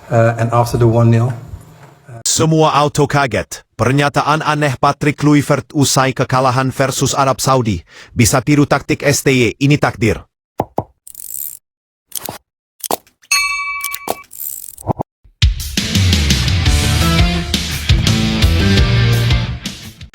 and after the 1-0. Semua auto kaget. Pernyataan aneh Patrick Kluivert usai kekalahan versus Arab Saudi. Bisa tiru taktik STY, ini takdir.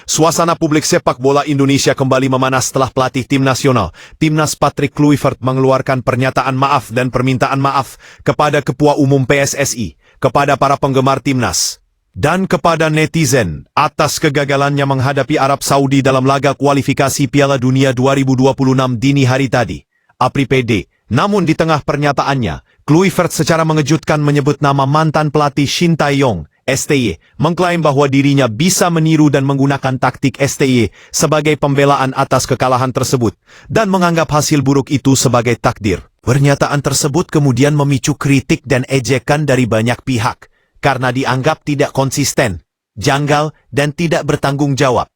Suasana publik sepak bola Indonesia kembali memanas setelah pelatih tim nasional, Timnas Patrick Kluivert mengeluarkan pernyataan maaf dan permintaan maaf kepada Ketua Umum PSSI, kepada para penggemar Timnas, dan kepada netizen atas kegagalannya menghadapi Arab Saudi dalam laga kualifikasi Piala Dunia 2026 dini hari tadi. APRI. Namun di tengah pernyataannya, Kluivert secara mengejutkan menyebut nama mantan pelatih Shin Tae-yong, STY, mengklaim bahwa dirinya bisa meniru dan menggunakan taktik STY sebagai pembelaan atas kekalahan tersebut, dan menganggap hasil buruk itu sebagai takdir. Pernyataan tersebut kemudian memicu kritik dan ejekan dari banyak pihak, karena dianggap tidak konsisten, janggal, dan tidak bertanggung jawab.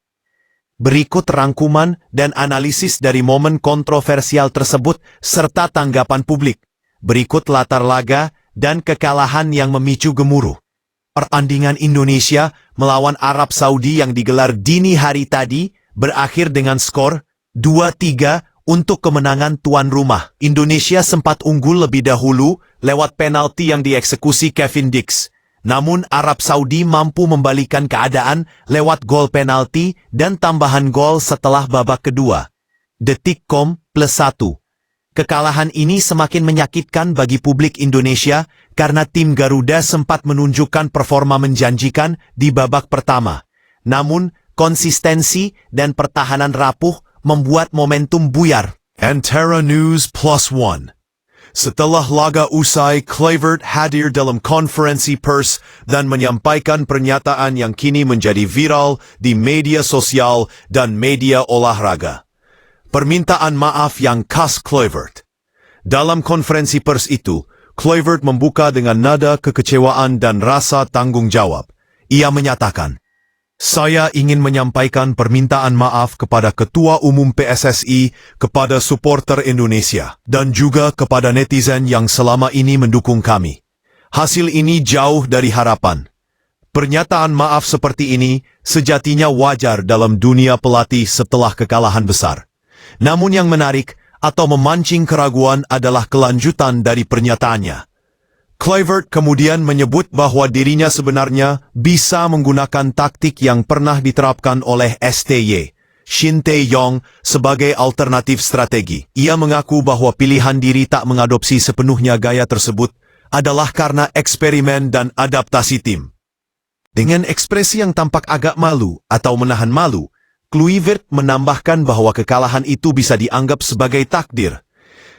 Berikut rangkuman dan analisis dari momen kontroversial tersebut serta tanggapan publik. Berikut latar laga dan kekalahan yang memicu gemuruh. Pertandingan Indonesia melawan Arab Saudi yang digelar dini hari tadi berakhir dengan skor 2-3 untuk kemenangan tuan rumah. Indonesia sempat unggul lebih dahulu lewat penalti yang dieksekusi Kevin Dix. Namun Arab Saudi mampu membalikan keadaan lewat gol penalti dan tambahan gol setelah babak kedua. Detik.com +1. Kekalahan ini semakin menyakitkan bagi publik Indonesia karena tim Garuda sempat menunjukkan performa menjanjikan di babak pertama. Namun, konsistensi dan pertahanan rapuh membuat momentum buyar. Antara News +1. Setelah laga usai, Kluivert hadir dalam konferensi pers dan menyampaikan pernyataan yang kini menjadi viral di media sosial dan media olahraga. Permintaan maaf yang khas Kluivert. Dalam konferensi pers itu, Kluivert membuka dengan nada kekecewaan dan rasa tanggung jawab. Ia menyatakan, "Saya ingin menyampaikan permintaan maaf kepada Ketua Umum PSSI, kepada supporter Indonesia, dan juga kepada netizen yang selama ini mendukung kami. Hasil ini jauh dari harapan. Pernyataan maaf seperti ini sejatinya wajar dalam dunia pelatih setelah kekalahan besar. Namun yang menarik atau memancing keraguan adalah kelanjutan dari pernyataannya. Kluivert kemudian menyebut bahwa dirinya sebenarnya bisa menggunakan taktik yang pernah diterapkan oleh STY, Shin Tae-yong, sebagai alternatif strategi. Ia mengaku bahwa pilihan diri tak mengadopsi sepenuhnya gaya tersebut adalah karena eksperimen dan adaptasi tim. Dengan ekspresi yang tampak agak malu atau menahan malu, Kluivert menambahkan bahwa kekalahan itu bisa dianggap sebagai takdir.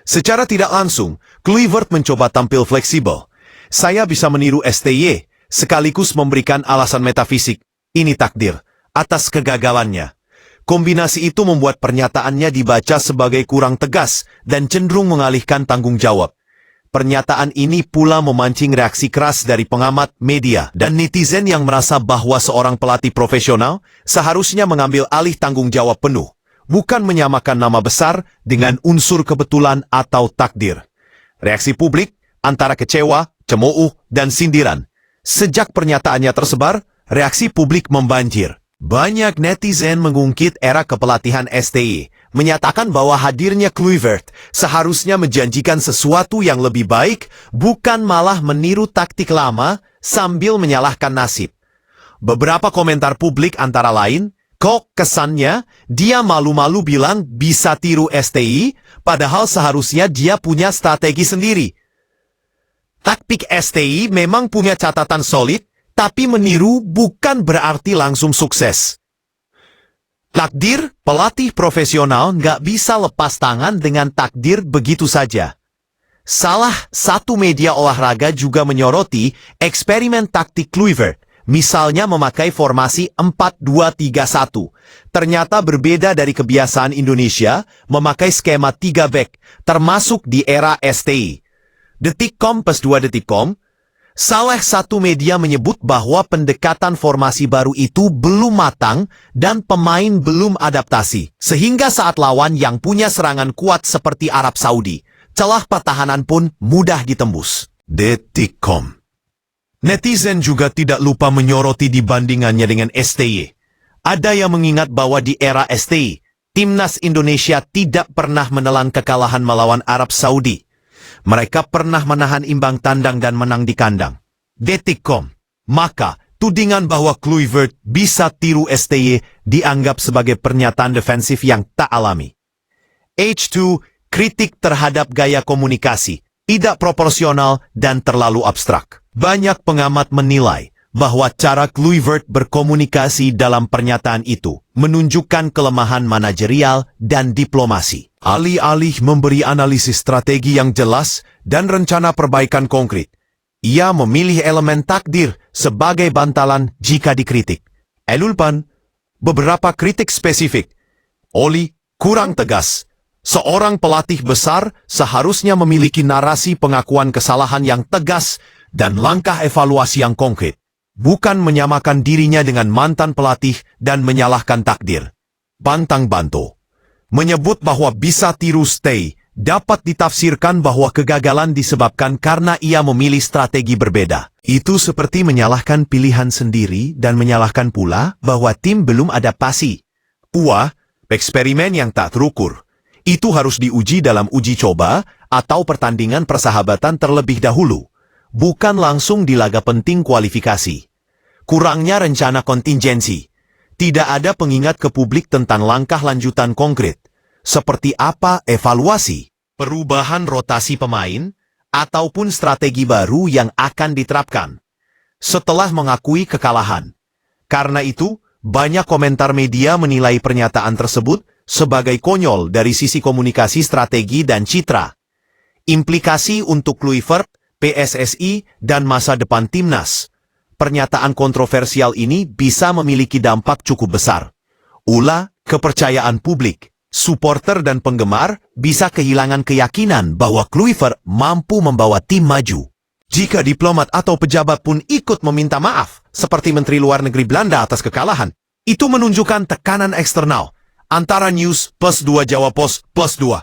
Secara tidak langsung, Kluivert mencoba tampil fleksibel. Saya bisa meniru STY, sekaligus memberikan alasan metafisik, ini takdir, atas kegagalannya. Kombinasi itu membuat pernyataannya dibaca sebagai kurang tegas dan cenderung mengalihkan tanggung jawab. Pernyataan ini pula memancing reaksi keras dari pengamat, media, dan netizen yang merasa bahwa seorang pelatih profesional seharusnya mengambil alih tanggung jawab penuh, bukan menyamakan nama besar dengan unsur kebetulan atau takdir. Reaksi publik antara kecewa, cemooh, dan sindiran. Sejak pernyataannya tersebar, reaksi publik membanjir. Banyak netizen mengungkit era kepelatihan STY, menyatakan bahwa hadirnya Kluivert seharusnya menjanjikan sesuatu yang lebih baik, bukan malah meniru taktik lama sambil menyalahkan nasib. Beberapa komentar publik antara lain, kok kesannya dia malu-malu bilang bisa tiru STY, padahal seharusnya dia punya strategi sendiri. Taktik STY memang punya catatan solid, tapi meniru bukan berarti langsung sukses. Takdir, pelatih profesional nggak bisa lepas tangan dengan takdir begitu saja. Salah satu media olahraga juga menyoroti eksperimen taktik Kluivert, misalnya memakai formasi 4-2-3-1. Ternyata berbeda dari kebiasaan Indonesia memakai skema 3 back, termasuk di era STY. Detik.com +2detik.com, salah satu media menyebut bahwa pendekatan formasi baru itu belum matang dan pemain belum adaptasi. Sehingga saat lawan yang punya serangan kuat seperti Arab Saudi, celah pertahanan pun mudah ditembus. Detik.com. Netizen juga tidak lupa menyoroti dibandingannya dengan STY. Ada yang mengingat bahwa di era STY, Timnas Indonesia tidak pernah menelan kekalahan melawan Arab Saudi. Mereka pernah menahan imbang tandang dan menang di kandang. Detik.com. Maka, tudingan bahwa Kluivert bisa tiru STY dianggap sebagai pernyataan defensif yang tak alami. H2, kritik terhadap gaya komunikasi, tidak proporsional dan terlalu abstrak. Banyak pengamat menilai bahwa cara Kluivert berkomunikasi dalam pernyataan itu menunjukkan kelemahan manajerial dan diplomasi. Alih-alih memberi analisis strategi yang jelas dan rencana perbaikan konkret, ia memilih elemen takdir sebagai bantalan jika dikritik. Elulpan, beberapa kritik spesifik. Oli, kurang tegas. Seorang pelatih besar seharusnya memiliki narasi pengakuan kesalahan yang tegas dan langkah evaluasi yang konkret, bukan menyamakan dirinya dengan mantan pelatih dan menyalahkan takdir. Bantang Banto menyebut bahwa bisa tiru Stay dapat ditafsirkan bahwa kegagalan disebabkan karena ia memilih strategi berbeda. Itu seperti menyalahkan pilihan sendiri dan menyalahkan pula bahwa tim belum adaptasi. Eksperimen yang tak terukur. Itu harus diuji dalam uji coba atau pertandingan persahabatan terlebih dahulu, bukan langsung di laga penting kualifikasi. Kurangnya rencana kontingensi. Tidak ada pengingat ke publik tentang langkah lanjutan konkret, seperti apa evaluasi, perubahan rotasi pemain, ataupun strategi baru yang akan diterapkan setelah mengakui kekalahan. Karena itu, banyak komentar media menilai pernyataan tersebut sebagai konyol dari sisi komunikasi strategi dan citra. Implikasi untuk Kluivert, PSSI, dan masa depan Timnas. Pernyataan kontroversial ini bisa memiliki dampak cukup besar. Kepercayaan publik. Supporter dan penggemar bisa kehilangan keyakinan bahwa Kluivert mampu membawa tim maju. Jika diplomat atau pejabat pun ikut meminta maaf, seperti Menteri Luar Negeri Belanda atas kekalahan, itu menunjukkan tekanan eksternal. Antara News plus 2 Jawa Pos plus 2.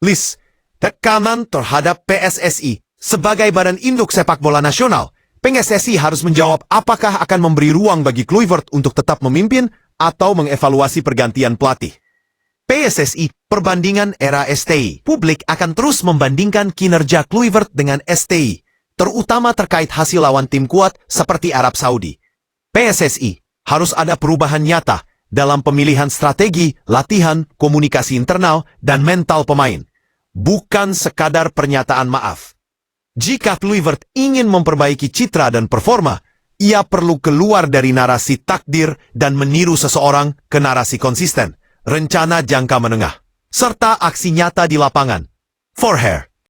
List. Tekanan terhadap PSSI. Sebagai badan induk sepak bola nasional, PSSI harus menjawab apakah akan memberi ruang bagi Kluivert untuk tetap memimpin atau mengevaluasi pergantian pelatih. PSSI, perbandingan era STY. Publik akan terus membandingkan kinerja Kluivert dengan STY, terutama terkait hasil lawan tim kuat seperti Arab Saudi. PSSI harus ada perubahan nyata dalam pemilihan strategi, latihan, komunikasi internal, dan mental pemain. Bukan sekadar pernyataan maaf. Jika Kluivert ingin memperbaiki citra dan performa, ia perlu keluar dari narasi takdir dan meniru seseorang ke narasi konsisten, rencana jangka menengah, serta aksi nyata di lapangan. For Hair.